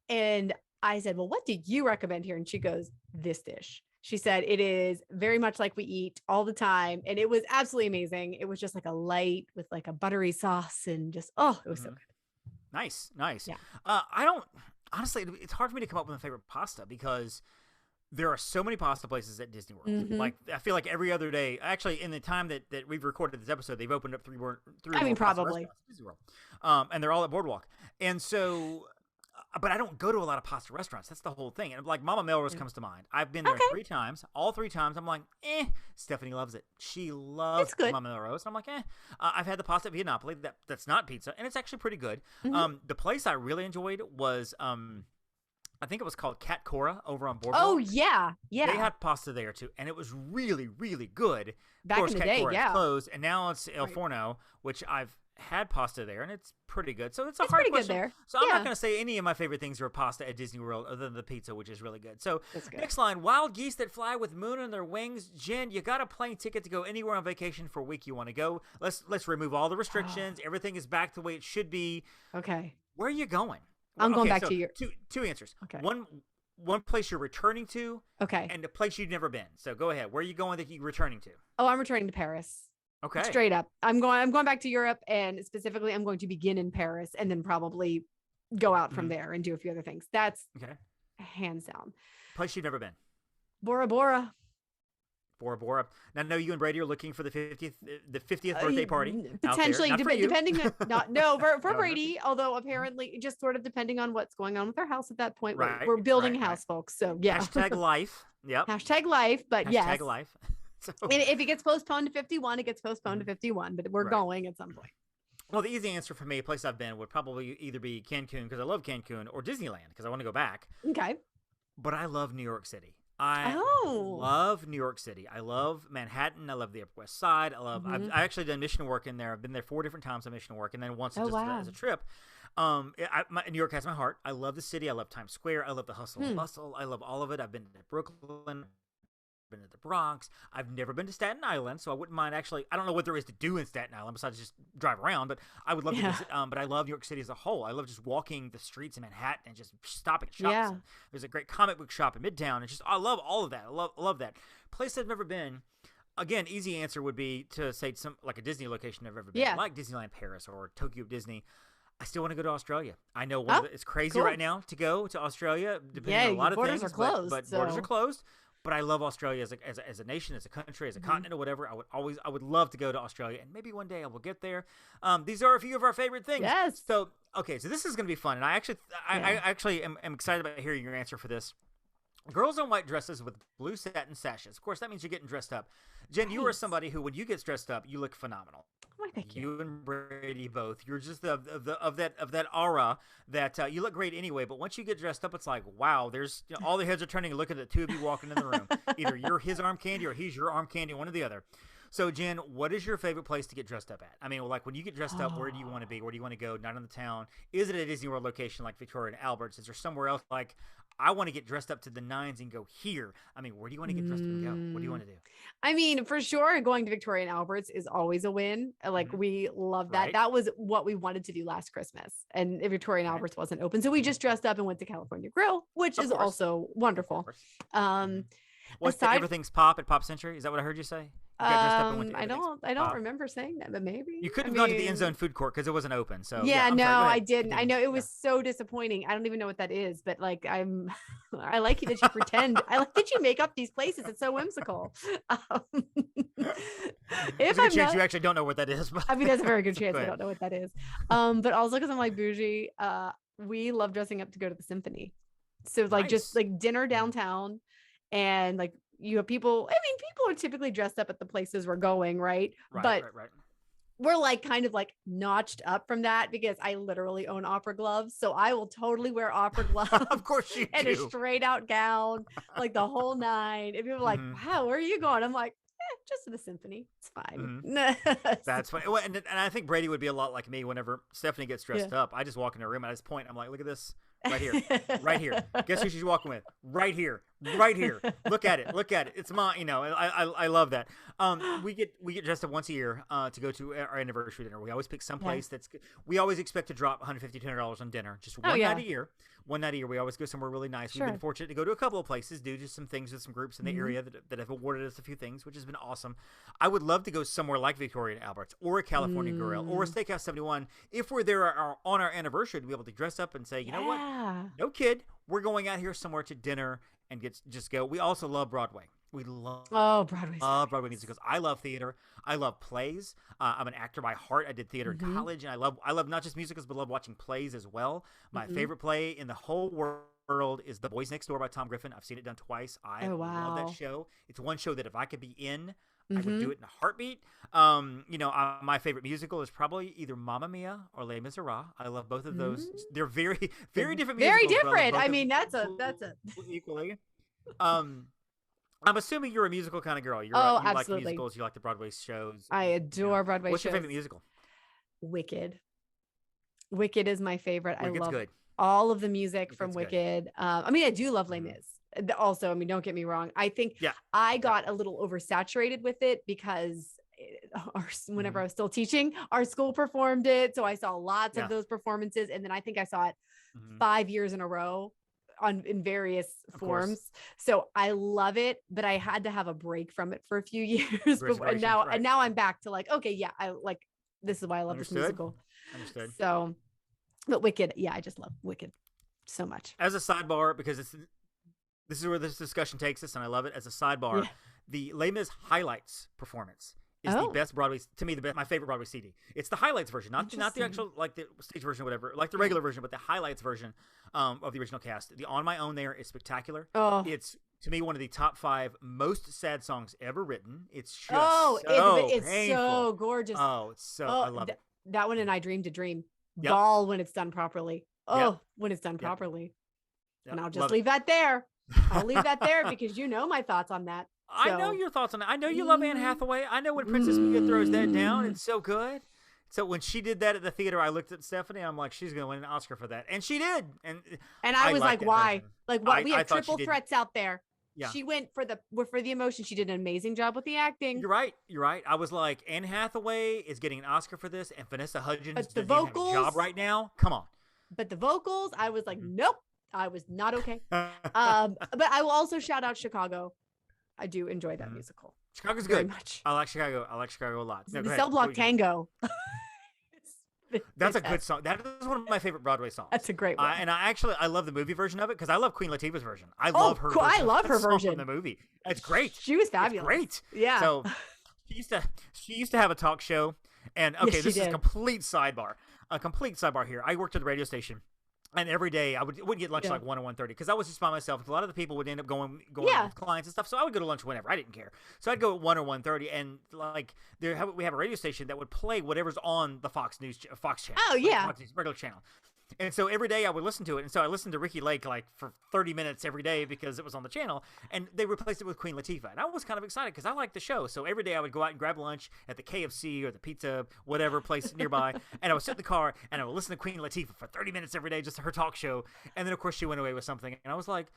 And I said, well, what do you recommend here? And she goes, this dish. She said, it is very much like we eat all the time. And it was absolutely amazing. It was just like a light with like a buttery sauce and just, it was so good. Nice. Yeah. Honestly, it's hard for me to come up with a favorite pasta because there are so many pasta places at Disney World. Mm-hmm. Like, I feel like every other day, actually in the time that we've recorded this episode, they've opened up three I mean, probably. at Disney World. And they're all at Boardwalk. And so but I don't go to a lot of pasta restaurants. That's the whole thing. And like Mama Melrose comes to mind. I've been there 3 times. All 3 times, I'm like, Stephanie loves it. She loves Mama Melrose. And I'm like, I've had the pasta at Via Napoli. That's not pizza, and it's actually pretty good. Mm-hmm. The place I really enjoyed was I think it was called Cat Cora over on Boardwalk. Oh yeah. They had pasta there too, and it was really, really good. Back of course, in the Cat day, Cora is closed, and now it's El Forno, which I've had pasta there, and it's pretty good. So it's hard pretty question. good there. So I'm not going to say any of my favorite things are pasta at Disney World other than the pizza, which is really good. So next line, wild geese that fly with moon on their wings. Jen, you got a plane ticket to go anywhere on vacation for a week you want to go. Let's remove all the restrictions. Everything is back the way it should be. Okay. Where are you going? I'm going back to your... Two answers. Okay. One place you're returning to. Okay. And a place you've never been. So go ahead. Where are you going that you're returning to? Oh, I'm returning to Paris. Okay. Straight up. I'm going back to Europe, and specifically I'm going to begin in Paris and then probably go out from there and do a few other things. That's hands down. Place you've never been. Bora Bora. Bora Bora. Now, I know you and Brady are looking for the 50th birthday party. Potentially, depending for Brady, although Mm-hmm. apparently just sort of depending on what's going on with our house at that point. Right, We're building a house, folks. So yeah. Hashtag life. Yep. Hashtag life, but Hashtag life. So, and if it gets postponed to 51, it gets postponed to 51, but we're going at some point. Well, the easy answer for me, a place I've been, would probably either be Cancun, because I love Cancun, or Disneyland, because I want to go back. Okay. But I love New York City. I love New York City. I love Manhattan. I love the Upper West Side. I actually done mission work in there. I've been there 4 different times on mission work, and then once as a trip. New York has my heart. I love the city. I love Times Square. I love the hustle and bustle. I love all of it. I've been to Brooklyn. Been to the Bronx. I've never been to Staten Island, so I wouldn't mind actually. I don't know what there is to do in Staten Island besides just drive around, but I would love to visit. But I love New York City as a whole. I love just walking the streets in Manhattan and just stopping at shops. Yeah. There's a great comic book shop in Midtown, and just I love all of that. I love that. Place I've never been. Again, easy answer would be to say some like a Disney location I've ever been, like Disneyland Paris or Tokyo Disney. I still want to go to Australia. I know it's crazy right now to go to Australia, depending on a lot of things. Borders are closed, but borders are closed. But I love Australia as a nation, as a country, as a continent, or whatever. I would love to go to Australia, and maybe one day I will get there. These are a few of our favorite things. Yes. So this is going to be fun, and I actually am excited about hearing your answer for this. Girls in white dresses with blue satin sashes. Of course, that means you're getting dressed up. Jen, you are somebody who, when you get dressed up, you look phenomenal. Oh, thank you. You and Brady both. You're just of that aura that you look great anyway. But once you get dressed up, it's like, wow. There's all the heads are turning and looking at the two of you walking in the room. Either you're his arm candy or he's your arm candy, one or the other. So, Jen, what is your favorite place to get dressed up at? I mean, like when you get dressed up, where do you want to be? Where do you want to go? Not in the town. Is it a Disney World location like Victoria and Albert's? Is there somewhere else like I want to get dressed up to the nines and go here? I mean, where do you want to get dressed up and go? What do you want to do? I mean, for sure, going to Victoria and Albert's is always a win. Like we love that. Right. That was what we wanted to do last Christmas, and Victoria and Albert's wasn't open, so we just dressed up and went to California Grill, which is also wonderful. Everything's pop at Pop Century? Is that what I heard you say? You got dressed up and went to I don't remember saying that, but maybe you couldn't have gone to the End Zone food court because it wasn't open. So I didn't. I know it was so disappointing. I don't even know what that is, but like I like that you pretend. I like that you make up these places. It's so whimsical. If I'm chance you actually don't know what that is. But I mean, there's a very good chance I don't know what that is. But also because I'm like bougie, we love dressing up to go to the symphony. So like just like dinner downtown, and like you have people. I mean, people are typically dressed up at the places we're going, right? But we're like kind of like notched up from that because I literally own opera gloves. So I will totally wear opera gloves. Of course you and do. a straight out gown, like the whole nine. And people are like, wow, where are you going? I'm like, just to the symphony. It's fine. That's funny. And I think Brady would be a lot like me whenever Stephanie gets dressed up. I just walk in her room and I just point. I'm like, look at this. Right here. Right here. Guess who she's walking with? Right here. Right here. Look at it. Look at it. It's mine. I love that. We get dressed up once a year to go to our anniversary dinner. We always pick some place we always expect to drop $150, $200 on dinner. Just one night a year. One night a year. We always go somewhere really nice. We've been fortunate to go to a couple of places, do just some things with some groups in the area that have awarded us a few things, which has been awesome. I would love to go somewhere like Victoria and Albert's or a California Grill or a Steakhouse 71 if we're there on our anniversary to be able to dress up and say, you know what? No kid, we're going out here somewhere to dinner and just go. We also love Broadway. We love Broadway's Broadway musicals. I love theater. I love plays. I'm an actor by heart. I did theater in college, and I love not just musicals, but love watching plays as well. My favorite play in the whole world is The Boys Next Door by Tom Griffin. I've seen it done twice. I love that show. It's one show that if I could be in, I would do it in a heartbeat. My favorite musical is probably either Mamma Mia or Les Miserables. I love both of those. They're very, very different musicals. Very different. I mean, that's a equally. I'm assuming you're a musical kind of girl. You absolutely. like musicals. You like the Broadway shows. I adore Broadway What's shows. your favorite musical? Wicked. Wicked is my favorite. Wicked's I love good. all of the music from Wicked's Wicked. I mean, I do love Les Mis. Also, I mean, don't get me wrong. I think I got a little oversaturated with it because whenever I was still teaching, our school performed it. So I saw lots of those performances. And then I think I saw it 5 years in a row in various forms. So I love it, but I had to have a break from it for a few years. And now I'm back to like, okay, yeah, I like, this is why I love this musical. Understood. So, but Wicked, I just love Wicked so much. As a sidebar, because this is where this discussion takes us, and I love it. As a sidebar, the Les Mis highlights performance is the best Broadway, to me, my favorite Broadway CD. It's the highlights version, not the actual, like the stage version or whatever, like the regular version, but the highlights version of the original cast. The On My Own there is spectacular. It's, to me, one of the top 5 most sad songs ever written. It's just it's painful. so gorgeous. I love it. That one and I Dreamed a Dream. Yep. Bawl when it's done properly. When it's done properly. And I'll just leave that there. I'll leave that there because you know my thoughts on that. So. I know your thoughts on that. I know you love Anne Hathaway. I know when Princess Mia throws that down, it's so good. So when she did that at the theater, I looked at Stephanie. I'm like, she's going to win an Oscar for that. And she did. And I was like, why? Version. Like, what? We have triple threats out there. Yeah. She went for the emotion. She did an amazing job with the acting. You're right. I was like, Anne Hathaway is getting an Oscar for this, and Vanessa Hudgens but the doesn't vocals, have a job right now. Come on. But the vocals, I was like, nope. I was not okay. But I will also shout out Chicago. I do enjoy that musical. Chicago's very good. Much. I like Chicago. a lot. No, the Cell Block Tango. That's a good song. That is one of my favorite Broadway songs. That's a great one. And I love the movie version of it because I love Queen Latifah's version. I love her. I love her version in the movie. It's great. She was fabulous. It's great. Yeah. So she used to have a talk show, and okay, this is a complete sidebar. A complete sidebar here. I worked at the radio station. And every day I would get lunch like 1 or 1:30 because I was just by myself. A lot of the people would end up going with clients and stuff. So I would go to lunch whenever. I didn't care. So I'd go at 1 or 1:30, and like we have a radio station that would play whatever's on the Fox channel. Oh yeah, Fox News, regular channel. And so every day I would listen to it. And so I listened to Ricky Lake like for 30 minutes every day because it was on the channel. And they replaced it with Queen Latifah. And I was kind of excited because I liked the show. So every day I would go out and grab lunch at the KFC or the pizza, whatever place nearby. And I would sit in the car and I would listen to Queen Latifah for 30 minutes every day, just her talk show. And then, of course, she went away with something. And I was like,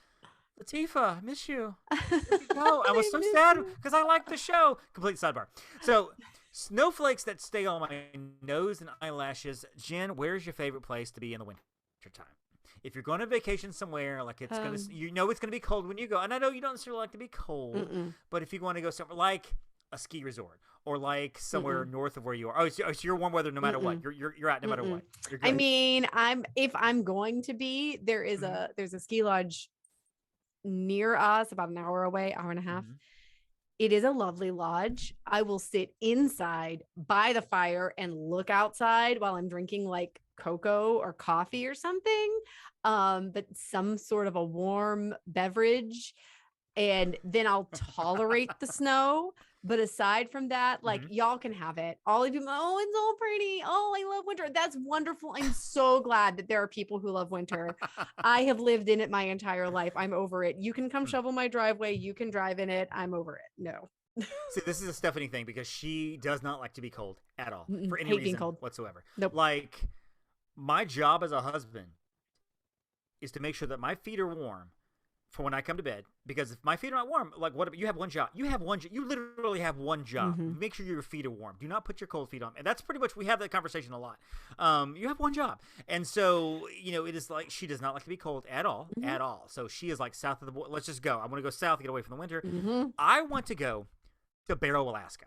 Latifah, I miss you. Where'd you go? I was so sad because I liked the show. Complete sidebar. So snowflakes that stay on my nose and eyelashes. Jen, where's your favorite place to be in the winter time? If you're going on vacation somewhere, like it's gonna, it's gonna be cold when you go. And I know you don't necessarily like to be cold, but if you want to go somewhere like a ski resort or like somewhere north of where you are, so you're warm weather no matter what. You're out no matter what. I mean, if I'm going to be, there's a ski lodge near us, about an hour away, hour and a half. It is a lovely lodge. I will sit inside by the fire and look outside while I'm drinking like cocoa or coffee or something, but some sort of a warm beverage. And then I'll tolerate the snow. But aside from that, like y'all can have it. All of you, oh, it's so pretty. Oh, I love winter. That's wonderful. I'm so glad that there are people who love winter. I have lived in it my entire life. I'm over it. You can come shovel my driveway. You can drive in it. I'm over it. No. See, this is a Stephanie thing because she does not like to be cold at all for any reason whatsoever. Nope. Like my job as a husband is to make sure that my feet are warm for when I come to bed, because if my feet are not warm, like what you have one job. You literally have one job. Make sure your feet are warm. Do not put your cold feet on. And that's pretty much, we have that conversation a lot. You have one job. And so, it is like, she does not like to be cold at all, at all. So she is like south of the border. Let's just go. I want to go south, get away from the winter. I want to go to Barrow, Alaska.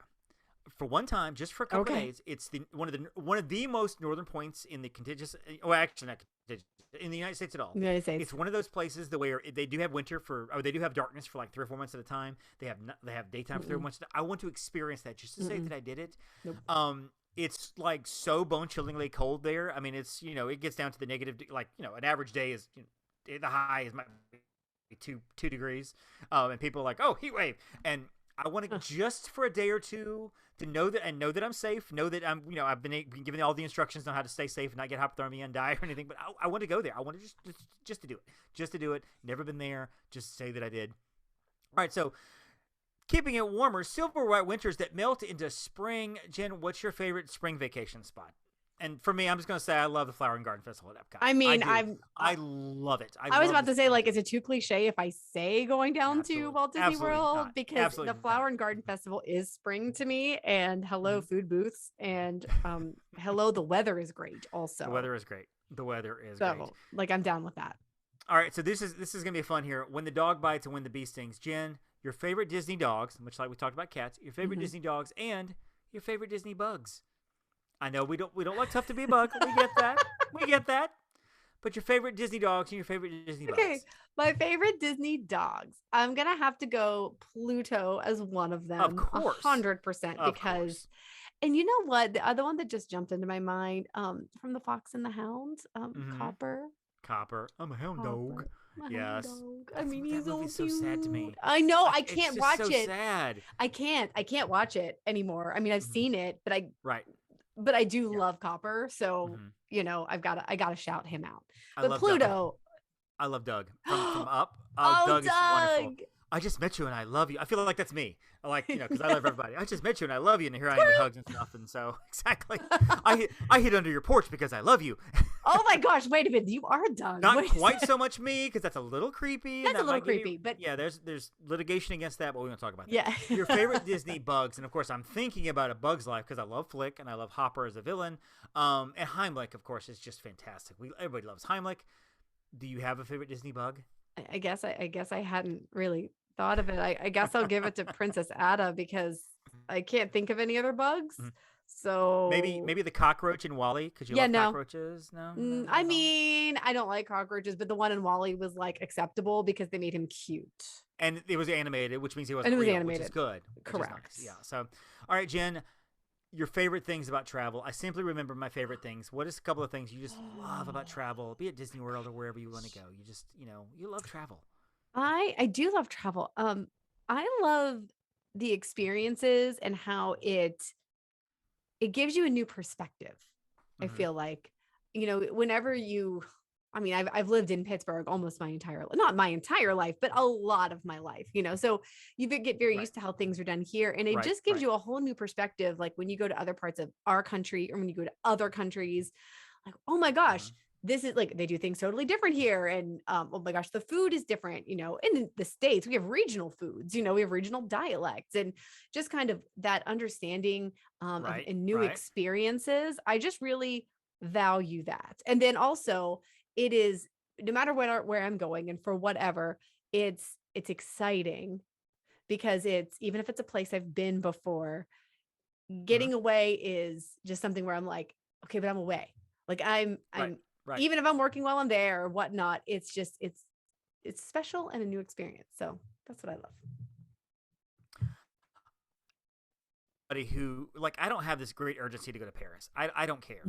For one time, just for a couple of days. It's one of the most northern points in the contiguous. Well, actually, not contiguous. in the United States at all. United States. It's one of those places where they do have they do have darkness for like 3 or 4 months at a time. They have daytime for 3 months. I want to experience that just to say that I did it. Nope. It's like so bone-chillingly cold there. I mean, it's it gets down to the negative. Like an average day is the high is might be 2 degrees, and people are like, oh, heat wave, and I want to just for a day or two to know that I'm safe, know that I'm I've been given all the instructions on how to stay safe and not get hypothermia and die or anything. But I want to go there. I want to just to do it. Never been there. Just say that I did. All right, so. Keeping it warmer, silver white winters that melt into spring. Jen, what's your favorite spring vacation spot? And for me, I'm just going to say I love the Flower and Garden Festival at Epcot. I mean, I love it. I was about to say, like, is it too cliche if I say going down to Walt Disney World? Not. Because Absolutely the Flower and Garden Festival is spring to me, and hello, food booths, and hello, the weather is great also. The weather is great. Great. Like, I'm down with that. All right, so this is going to be fun here. When the dog bites and when the bee stings. Jen, your favorite Disney dogs, much like we talked about cats, your favorite Disney dogs and your favorite Disney bugs. I know we don't like Tough to be a bug. We get that. But your favorite Disney dogs and your favorite Disney bugs. Okay, my favorite Disney dogs. I'm gonna have to go Pluto as one of them. Of course, 100%. Because, and you know what? The other one that just jumped into my mind, from the Fox and the Hound, Copper. I'm a hound dog. Yes. I mean, he's that movie's so cute. So sad to me. I know. I can't it's watch so it. Sad. I can't watch it anymore. I mean, I've seen it, but I do love Copper. So I gotta shout him out. But Pluto. I love Doug from Up. Doug is wonderful. I just met you and I love you. I feel like that's me. Like, because I love everybody. I just met you and I love you, and here I am with hugs and stuff. And so, exactly, I hid under your porch because I love you. Oh my gosh! Wait a minute, you are Doug. Not quite so much me, because that's a little creepy. That's a little creepy, but yeah, there's litigation against that, but we won't talk about that. Yeah. Your favorite Disney bugs, and of course, I'm thinking about A Bug's Life because I love Flick and I love Hopper as a villain. And Heimlich, of course, is just fantastic. Everybody loves Heimlich. Do you have a favorite Disney bug? I guess I hadn't really thought of it. I guess I'll give it to Princess Ada because I can't think of any other bugs. So maybe the cockroach in Wally, because you love cockroaches. No, I mean, I don't like cockroaches, but the one in Wally was like acceptable because they made him cute, and it was animated, which means he wasn't real, animated, which is good. Correct. Nice. Yeah. So, all right, Jen, your favorite things about travel. I simply remember my favorite things. What is a couple of things you just love about travel? Be it Disney World or wherever you want to go. You just you love travel. I do love travel. I love the experiences and how it gives you a new perspective. I feel like, whenever I've lived in Pittsburgh almost not my entire life, but a lot of my life, so you get very used to how things are done here. And it just gives you a whole new perspective. Like when you go to other parts of our country or when you go to other countries, like, oh my gosh, this is like, they do things totally different here. And, oh my gosh, the food is different, in the States, we have regional foods, we have regional dialects, and just kind of that understanding, and new experiences. I just really value that. And then also it is, no matter where I'm going and for whatever, it's exciting because even if it's a place I've been before, getting away is just something where I'm like, okay, but I'm away. Like I'm even if I'm working while I'm there or whatnot, it's just, it's special and a new experience. So that's what I love. Who, like, I don't have this great urgency to go to Paris. I don't care.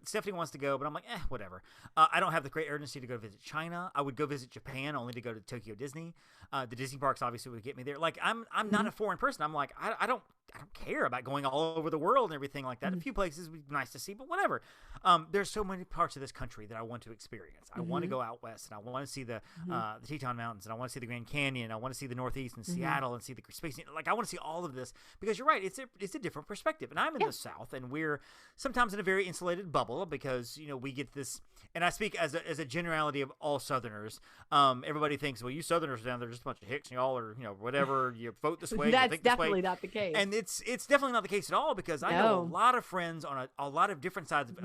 Stephanie wants to go, but I'm like, whatever. I don't have the great urgency to go visit China. I would go visit Japan only to go to Tokyo Disney. The Disney parks obviously would get me there. Like, I'm not a foreign person. I'm like, I don't care about going all over the world and everything like that. A few places would be nice to see, but whatever. There's so many parts of this country that I want to experience. I want to go out west, and I want to see the Teton Mountains, and I want to see the Grand Canyon. I want to see the Northeast and Seattle and see the space. Like, I want to see all of this because you're right. It's a different perspective, and I'm in the South, and we're sometimes in a very insulated bubble because we get this. And I speak as a generality of all Southerners. Everybody thinks, well, you Southerners down there are just a bunch of hicks, and y'all are whatever. You vote this way. That's you think definitely this way. Not the case. And it's definitely not the case at all because I know a lot of friends on a lot of different sides of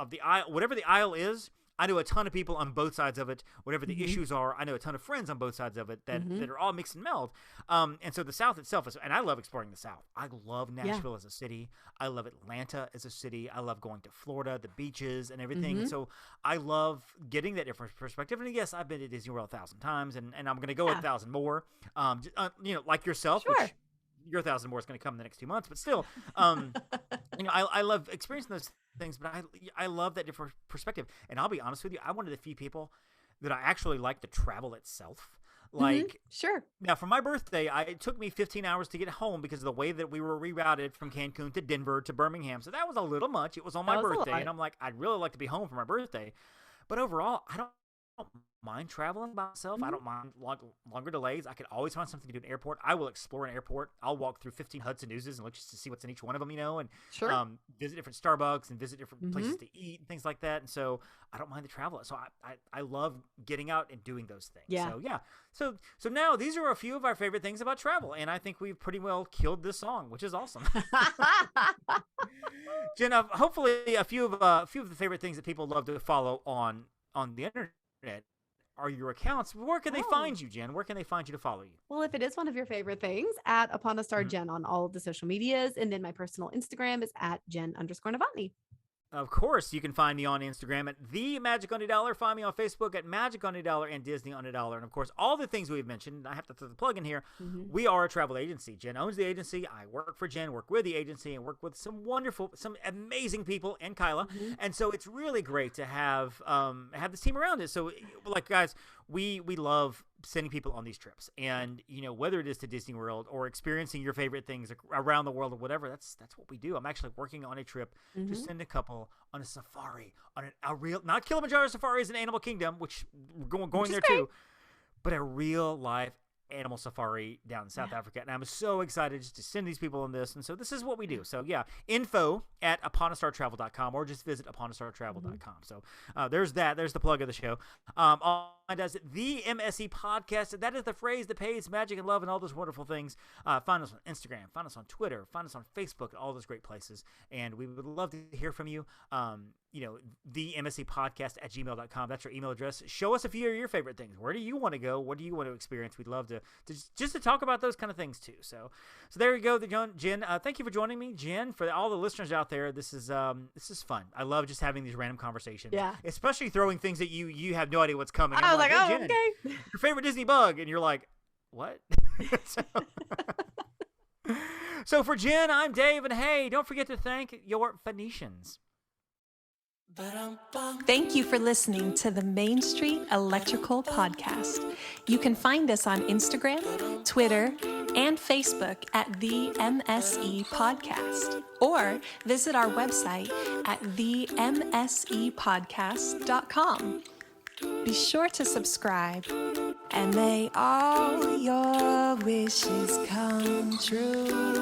the aisle. Whatever the aisle is, I know a ton of people on both sides of it. Whatever the issues are, I know a ton of friends on both sides of it that are all mix and meld. And so the South itself is, and I love exploring the South. I love Nashville as a city. I love Atlanta as a city. I love going to Florida, the beaches and everything. And so I love getting that different perspective. And yes, I've been to Disney World 1,000 times, and I'm going to go 1,000 more. Like yourself, which your 1,000 more is going to come in the next 2 months, but still, I love experiencing those things, but I love that different perspective. And I'll be honest with you, I'm one of the few people that I actually like to travel itself. Like, now for my birthday, it took me 15 hours to get home because of the way that we were rerouted from Cancun to Denver to Birmingham. So that was a little much. It was on my birthday, and I'm like, I'd really like to be home for my birthday. But overall, I don't mind traveling by myself. I don't mind longer delays. I can always find something to do in an airport. I will explore an airport. I'll walk through 15 Hudson Newses and look just to see what's in each one of them, and visit different Starbucks and visit different places to eat and things like that. And so I don't mind the travel. So I love getting out and doing those things. Yeah. So now these are a few of our favorite things about travel, and I think we've pretty well killed this song, which is awesome. Jen, hopefully a few of the favorite things that people love to follow on the internet are your accounts. Where can they find you, Jen? Where can they find you to follow you? Well, if it is one of your favorite things, at Upon a Star Jen on all of the social medias. And then my personal Instagram is at Jen_Novotny. Of course, you can find me on Instagram at The Magic on a Dollar. Find me on Facebook at Magic on a Dollar and Disney on a Dollar. And of course, all the things we've mentioned, I have to throw the plug in here. We are a travel agency. Jen owns the agency. I work for Jen, work with the agency, and work with some amazing people and Kyla. And so it's really great to have this team around it. So, like, guys, we love sending people on these trips, and whether it is to Disney World or experiencing your favorite things around the world or whatever, that's what we do. I'm actually working on a trip to send a couple on a safari, on a real, not Kilimanjaro safaris in Animal Kingdom, which we're going there too, but a real life animal safari down in South Africa. And I'm so excited just to send these people on this. And so this is what we do. So info at uponastartravel.com, or just visit uponastartravel.com. So there's that. There's the plug of the show. All does the MSE podcast. That is the phrase that pays magic and love and all those wonderful things. Find us on Instagram, find us on Twitter, find us on Facebook, all those great places. And we would love to hear from you. The MSE podcast at gmail.com. That's our email address. Show us a few of your favorite things. Where do you want to go? What do you want to experience? We'd love to talk about those kind of things too. So there you go, Jen. Thank you for joining me, Jen. For all the listeners out there, this is fun. I love just having these random conversations. Yeah. Especially throwing things that you have no idea what's coming. I was like, hey, oh, Jen, okay. Your favorite Disney bug, and you're like, what? So for Jen, I'm Dave, and hey, don't forget to thank your Phoenicians. Thank you for listening to the Main Street Electrical Podcast. You can find us on Instagram, Twitter, and Facebook at the MSE Podcast, or visit our website at themsepodcast.com. Be sure to subscribe, and may all your wishes come true.